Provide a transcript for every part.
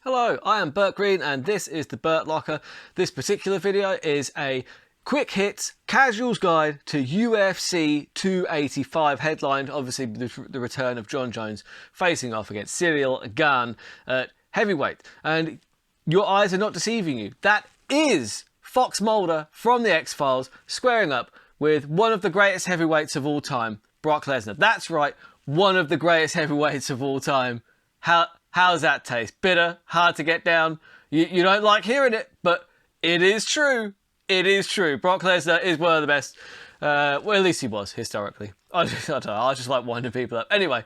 Hello, I am Burt Green and this is the Burt Locker. This particular video is a quick hits casuals guide to UFC 285, headlined obviously the return of John Jones facing off against Cyril Gane at heavyweight. And your eyes are not deceiving you. That is Fox Mulder from the X-Files squaring up with one of the greatest heavyweights of all time, Brock Lesnar. That's right, one of the greatest heavyweights of all time. How's that taste? Bitter? Hard to get down? You don't like hearing it, but it is true. It is true. Brock Lesnar is one of the best. Well, at least he was, historically. I don't know. I just like winding people up. Anyway,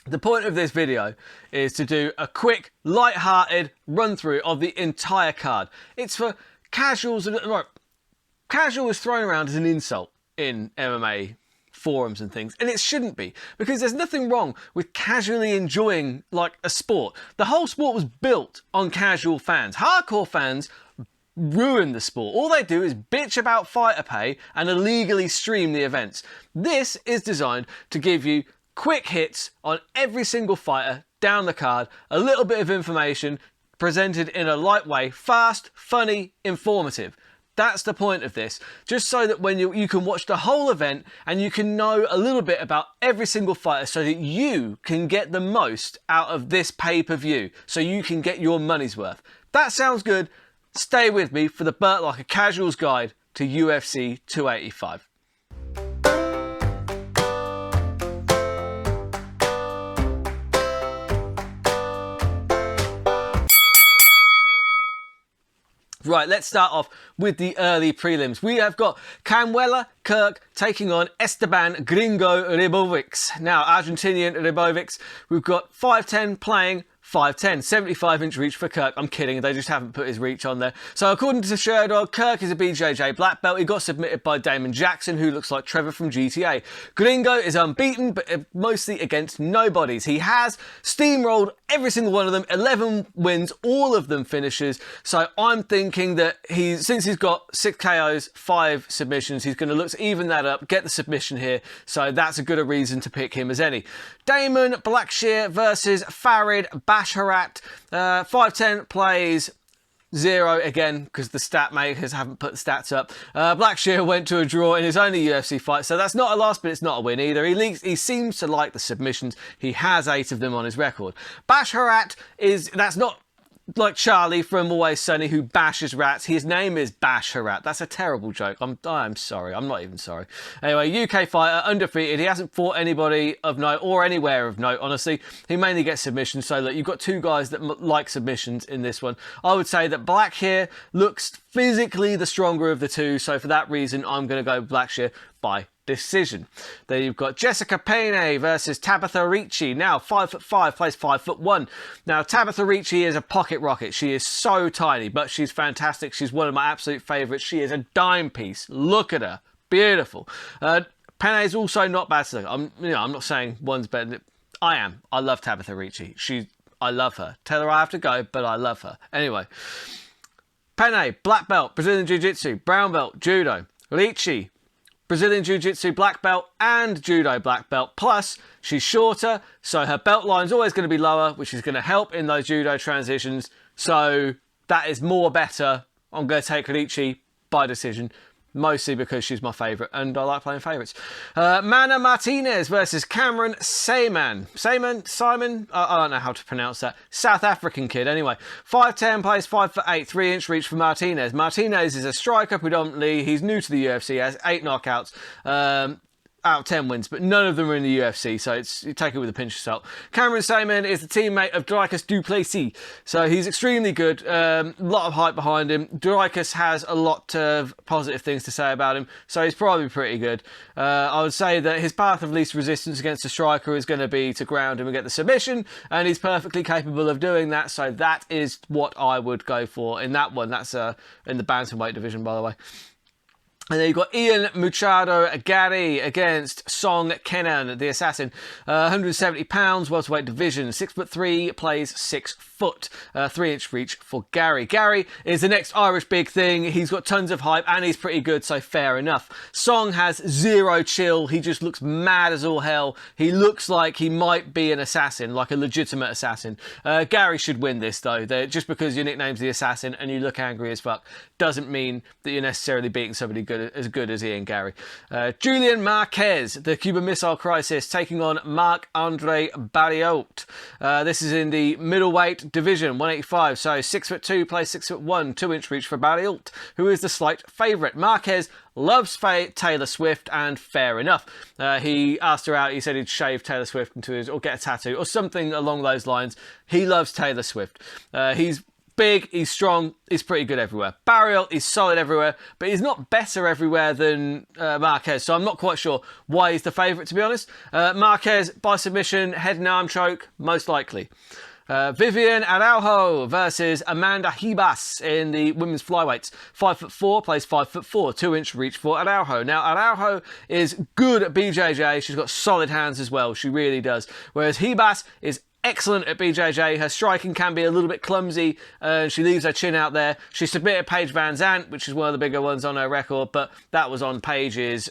the point of this video is to do a quick, light-hearted run-through of the entire card. It's for casuals. Right, casual is thrown around as an insult in MMA forums and things, and it shouldn't be, because there's nothing wrong with casually enjoying like a sport. The whole sport was built on casual fans. Hardcore fans ruin the sport. All they do is bitch about fighter pay and illegally stream the events. This is designed to give you quick hits on every single fighter down the card, a little bit of information presented in a light way, fast, funny, informative. That's the point of this, just so that when you can watch the whole event and you can know a little bit about every single fighter so that you can get the most out of this pay-per-view, so you can get your money's worth. That sounds good. Stay with me for the Burt Locker Casuals Guide to UFC 285. Right, let's start off with the early prelims. We have got Canuela Kirk taking on Esteban Gringo Ribovics. Now, Argentinian Ribovics, we've got 5'10", playing 5'10", 75-inch reach for Kirk. I'm kidding, they just haven't put his reach on there. So according to Sherdog, Kirk is a BJJ black belt. He got submitted by Damon Jackson, who looks like Trevor from GTA. Gringo is unbeaten, but mostly against nobodies. He has steamrolled every single one of them, 11 wins, all of them finishes. So I'm thinking that since he's got 6 KOs, 5 submissions, he's going to look to even that up, get the submission here. So that's a good a reason to pick him as any. Damon Blackshear versus Farid Basharat. 5'10", plays 0 again because the stat makers haven't put the stats up. Blackshear went to a draw in his only UFC fight, so that's not a loss, but it's not a win either. He seems to like the submissions. He has 8 of them on his record. Basharat that's not like Charlie from Always Sunny who bashes rats. His name is Basharat. That's a terrible joke. I'm sorry. I'm not even sorry. Anyway, UK fighter, undefeated. He hasn't fought anybody of note or anywhere of note, honestly. He mainly gets submissions. So look, you've got 2 guys that like submissions in this one. I would say that Blackshear looks physically the stronger of the 2. So for that reason, I'm going to go Blackshear by decision. Then you've got Jessica Payne versus Tabitha Ricci. Now 5'5", plays 5'1". Now Tabitha Ricci is a pocket rocket. She is so tiny, but she's fantastic. She's one of my absolute favourites. She is a dime piece. Look at her, beautiful. Payne is also not bad to look. I'm not saying one's better than I am. I love Tabitha Ricci. I love her. Tell her I have to go, but I love her. Anyway, Payne, black belt, Brazilian Jiu-Jitsu, brown belt, judo. Ricci, Brazilian Jiu-Jitsu black belt and Judo black belt. Plus, she's shorter, so her belt line's always going to be lower, which is going to help in those Judo transitions. So that is more better. I'm going to take Ricci by decision, mostly because she's my favourite and I like playing favourites. Mana Martinez versus Cameron Simon. Simon? I don't know how to pronounce that. South African kid, anyway. 5'10", plays 5'8", 3-inch reach for Martinez. Martinez is a striker predominantly. He's new to the UFC, has 8 knockouts. Out of 10 wins, but none of them are in the UFC, so you take it with a pinch of salt. Cameron Simon is the teammate of Dricus Du Plessis, so he's extremely good. A lot of hype behind him. Dricus has a lot of positive things to say about him, so he's probably pretty good. I would say that his path of least resistance against a striker is going to be to ground him and get the submission, and he's perfectly capable of doing that, so that is what I would go for in that one. That's in the bantamweight division, by the way. And then you've got Ian Machado Gary against Song Kenan, the assassin. 170 pounds, welterweight division. 6'3", plays 6 foot. 3-inch reach for Gary. Gary is the next Irish big thing. He's got tons of hype and he's pretty good, so fair enough. Song has zero chill. He just looks mad as all hell. He looks like he might be an assassin, like a legitimate assassin. Gary should win this though. Just because your nickname's the assassin and you look angry as fuck doesn't mean that you're necessarily beating somebody as good as Ian Gary. Julian Marquez, the Cuban Missile Crisis, taking on Marc-Andre Barriault. This is in the middleweight division, 185. So 6'2", plays 6'1", 2-inch reach for Barriault, who is the slight favourite. Marquez loves Taylor Swift, and fair enough. He asked her out. He said he'd shave Taylor Swift into his, or get a tattoo, or something along those lines. He loves Taylor Swift. He's big, he's strong, he's pretty good everywhere. Barriault is solid everywhere, but he's not better everywhere than Marquez, so I'm not quite sure why he's the favourite, to be honest. Marquez, by submission, head and arm choke, most likely. Vivian Araujo versus Amanda Ribas in the women's flyweights. 5'4", plays 5'4", 2-inch reach for Araujo. Now, Araujo is good at BJJ. She's got solid hands as well. She really does. Whereas Ribas is excellent at BJJ. Her striking can be a little bit clumsy. She leaves her chin out there. She submitted Paige Van Zandt, which is one of the bigger ones on her record, but that was on Paige's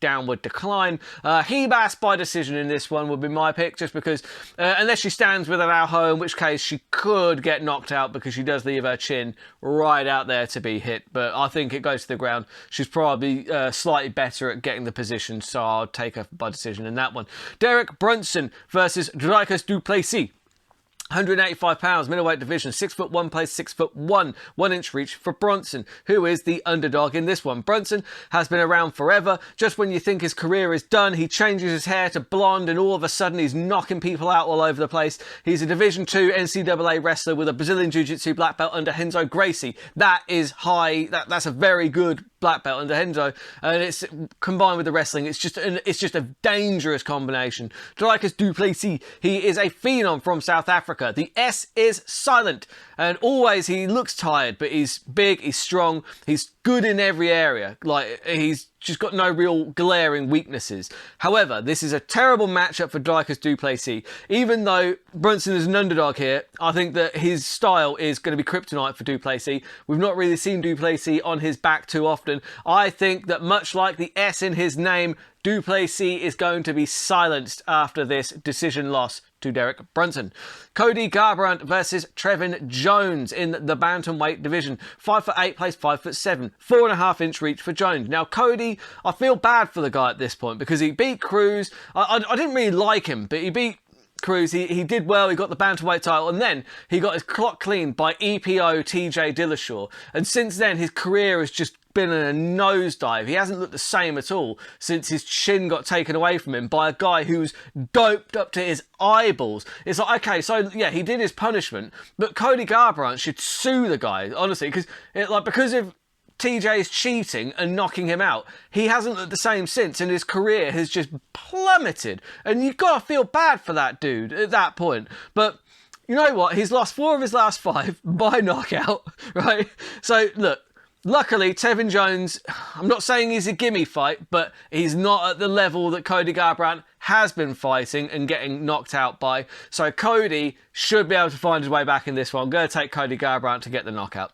downward decline. Ribas by decision in this one would be my pick, just because unless she stands with Araujo, in which case she could get knocked out because she does leave her chin right out there to be hit. But I think it goes to the ground. She's probably slightly better at getting the position, so I'll take her by decision in that one. Derek Brunson versus Dricus du Plessis. 185 pounds, middleweight division, 6'1", plays 6'1", 1-inch reach for Brunson, who is the underdog in this one. Brunson has been around forever. Just when you think his career is done, he changes his hair to blonde and all of a sudden he's knocking people out all over the place. He's a Division II NCAA wrestler with a Brazilian Jiu-Jitsu black belt under Renzo Gracie. That is high. That's a very good black belt under Renzo, and it's combined with the wrestling. It's just a dangerous combination. Dricus du Plessis, he is a phenom from South Africa. The S is silent, and always he looks tired, but he's big, he's strong, he's good in every area. Like, he's just got no real glaring weaknesses. However, this is a terrible matchup for Dricus du Plessis. Even though Brunson is an underdog here, I think that his style is going to be kryptonite for du Plessis. We've not really seen du Plessis on his back too often. I think that much like the S in his name, du Plessis is going to be silenced after this decision loss to Derek Brunson. Cody Garbrandt versus Trevin Jones in the bantamweight division. 5'8", plays 5'7", 4.5-inch reach for Jones. Now, Cody, I feel bad for the guy at this point because he beat Cruz. I didn't really like him, but he beat Cruz. He did well. He got the bantamweight title, and then he got his clock cleaned by EPO TJ Dillashaw. And since then, his career has just been in a nosedive. He hasn't looked the same at all since his chin got taken away from him by a guy who's doped up to his eyeballs. It's like, okay, so yeah, he did his punishment, but Cody Garbrandt should sue the guy, honestly, because of TJ's cheating and knocking him out, he hasn't looked the same since, and his career has just plummeted. And you've got to feel bad for that dude at that point. But you know what? He's lost 4 of his last 5 by knockout, right? So look, luckily, Trevin Jones, I'm not saying he's a gimme fight, but he's not at the level that Cody Garbrandt has been fighting and getting knocked out by. So Cody should be able to find his way back in this one. I'm going to take Cody Garbrandt to get the knockout.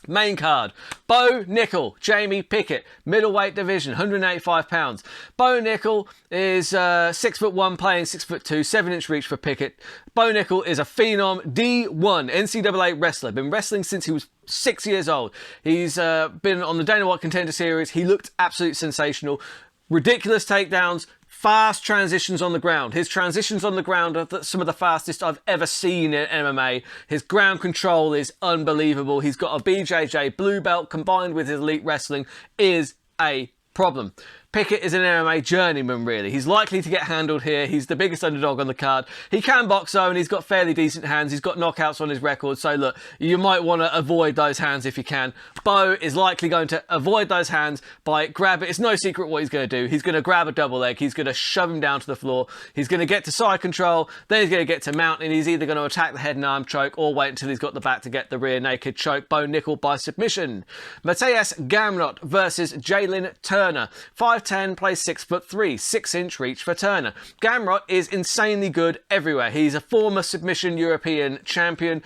Main card, Bo Nickel, Jamie Pickett, middleweight division, 185 pounds. Bo Nickel is 6'1", playing 6'2", 7-inch reach for Pickett. Bo Nickel is a phenom, D1 NCAA wrestler, been wrestling since he was 6 years old. He's been on the Dana White Contender Series. He looked absolutely sensational. Ridiculous takedowns, fast transitions on the ground. His transitions on the ground are some of the fastest I've ever seen in MMA. His ground control is unbelievable. He's got a BJJ blue belt combined with his elite wrestling is a problem. Pickett is an MMA journeyman, really. He's likely to get handled here. He's the biggest underdog on the card. He can box, though, and he's got fairly decent hands. He's got knockouts on his record. So, look, you might want to avoid those hands if you can. Bo is likely going to avoid those hands by grabbing. It's no secret what he's going to do. He's going to grab a double leg. He's going to shove him down to the floor. He's going to get to side control. Then he's going to get to mount, and he's either going to attack the head and arm choke or wait until he's got the back to get the rear naked choke. Bo nickel by submission. Mateus Gamrot versus Jalen Turner. 5'10", plays 6'3", 6-inch reach for Turner. Gamrot is insanely good everywhere. He's a former submission European champion,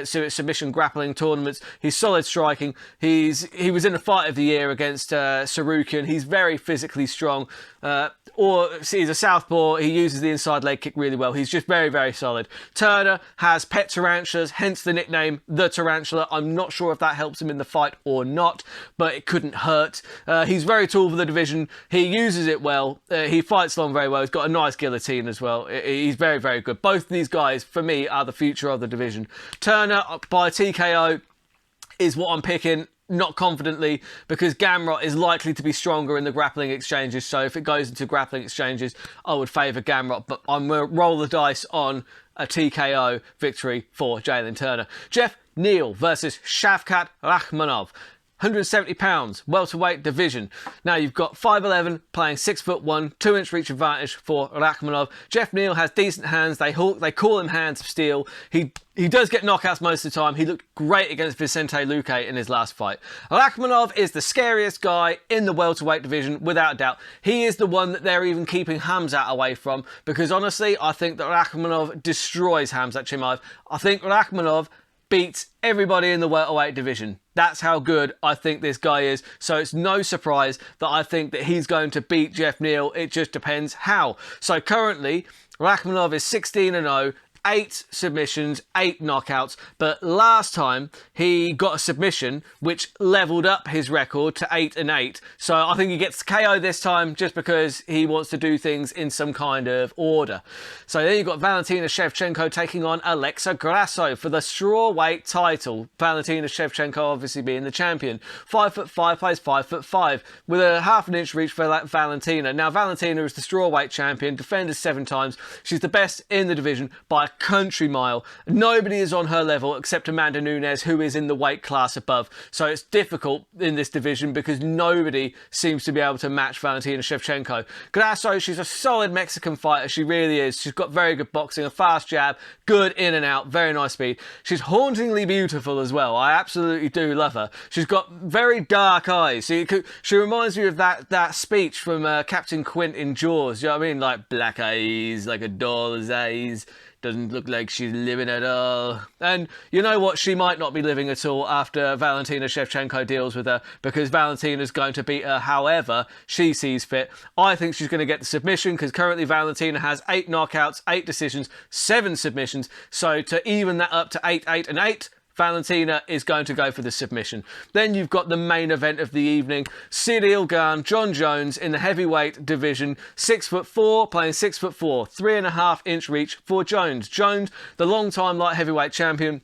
submission grappling tournaments. He's solid striking. He was in the fight of the year against Sarukian. He's very physically strong. He's a southpaw. He uses the inside leg kick really well. He's just very, very solid. Turner has pet tarantulas, hence the nickname The Tarantula. I'm not sure if that helps him in the fight or not, but it couldn't hurt. He's very tall for the division. He uses it well. He fights long very well. He's got a nice guillotine as well. He's very, very good. Both of these guys, for me, are the future of the division. Turner by TKO is what I'm picking. Not confidently, because Gamrot is likely to be stronger in the grappling exchanges. So if it goes into grappling exchanges, I would favour Gamrot, but I'm going to roll the dice on a TKO victory for Jalen Turner. Jeff Neal versus Shavkat Rakhmonov. 170 pounds, welterweight division. Now you've got 5'11", playing 6'1", 2-inch reach advantage for Rakhmonov. Jeff Neal has decent hands. They call him hands of steel. He does get knockouts most of the time. He looked great against Vicente Luque in his last fight. Rakhmonov is the scariest guy in the welterweight division, without doubt. He is the one that they're even keeping Khamzat away from, because honestly, I think that Rakhmonov destroys Khamzat Chimaev. I think Rakhmonov beats everybody in the welterweight division. That's how good I think this guy is. So it's no surprise that I think that he's going to beat Jeff Neal. It just depends how. So currently, Rakhmonov is 16-0. 8 submissions, 8 knockouts, but last time he got a submission which levelled up his record to 8-8. So I think he gets KO this time just because he wants to do things in some kind of order. So then you've got Valentina Shevchenko taking on Alexa Grasso for the strawweight title. Valentina Shevchenko obviously being the champion. 5'5", plays 5'5", with a half an inch reach for Valentina. Now Valentina is the strawweight champion, defended 7 times. She's the best in the division by a country mile. Nobody is on her level except Amanda Nunes, who is in the weight class above. So it's difficult in this division because nobody seems to be able to match Valentina Shevchenko. Grasso, she's a solid Mexican fighter. She really is. She's got very good boxing, a fast jab, good in and out, very nice speed. She's hauntingly beautiful as well. I absolutely do love her. She's got very dark eyes. She reminds me of that speech from Captain Quint in Jaws. You know what I mean? Like black eyes, like a doll's eyes. Doesn't look like she's living at all. And you know what? She might not be living at all after Valentina Shevchenko deals with her, because Valentina's going to beat her however she sees fit. I think she's going to get the submission, because currently Valentina has 8 knockouts, 8 decisions, 7 submissions. So to even that up to 8, 8 and 8, Valentina is going to go for the submission. Then you've got the main event of the evening. Cyril Gane, John Jones in the heavyweight division. 6'4", playing 6'4", 3.5 inch reach for Jones. Jones, the long-time light heavyweight champion,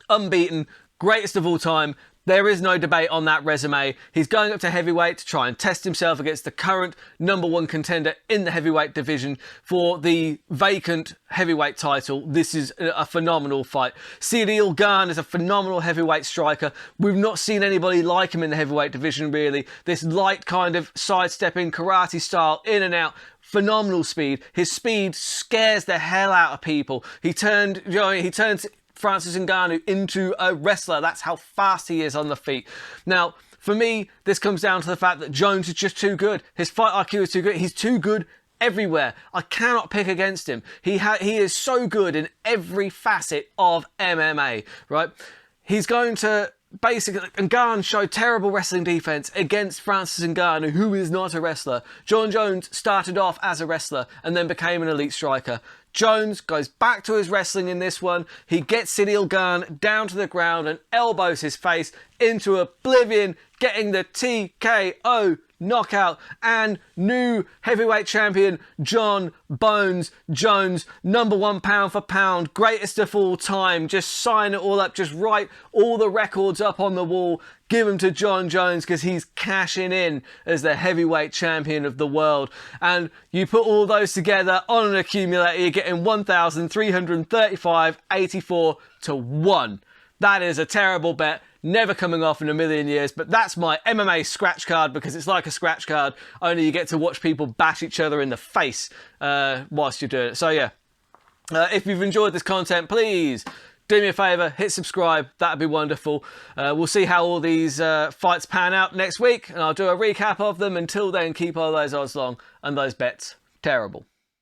unbeaten, greatest of all time. There is no debate on that resume. He's going up to heavyweight to try and test himself against the current #1 contender in the heavyweight division for the vacant heavyweight title. This is a phenomenal fight. Cyril Gane is a phenomenal heavyweight striker. We've not seen anybody like him in the heavyweight division, really. This light kind of sidestepping karate style, in and out. Phenomenal speed. His speed scares the hell out of people. He turns Francis Ngannou into a wrestler. That's how fast he is on the feet. Now, for me, this comes down to the fact that Jones is just too good. His fight IQ is too good. He's too good everywhere. I cannot pick against him. He is so good in every facet of MMA, right? He's going to basically, Ngannou showed terrible wrestling defense against Francis Ngannou, who is not a wrestler. John Jones started off as a wrestler and then became an elite striker. Jones goes back to his wrestling in this one. He gets Cyril Gane down to the ground and elbows his face into oblivion, getting the TKO knockout, and new heavyweight champion John Bones Jones, #1 pound for pound, greatest of all time. Just sign it all up, just write all the records up on the wall, give them to John Jones because he's cashing in as the heavyweight champion of the world. And you put all those together on an accumulator, you're getting 1,335.84 to 1. That is a terrible bet, never coming off in a million years, but that's my MMA scratch card because it's like a scratch card, only you get to watch people bash each other in the face whilst you're doing it. So yeah, if you've enjoyed this content, please do me a favour, hit subscribe, that'd be wonderful. We'll see how all these fights pan out next week, and I'll do a recap of them. Until then, keep all those odds long and those bets terrible.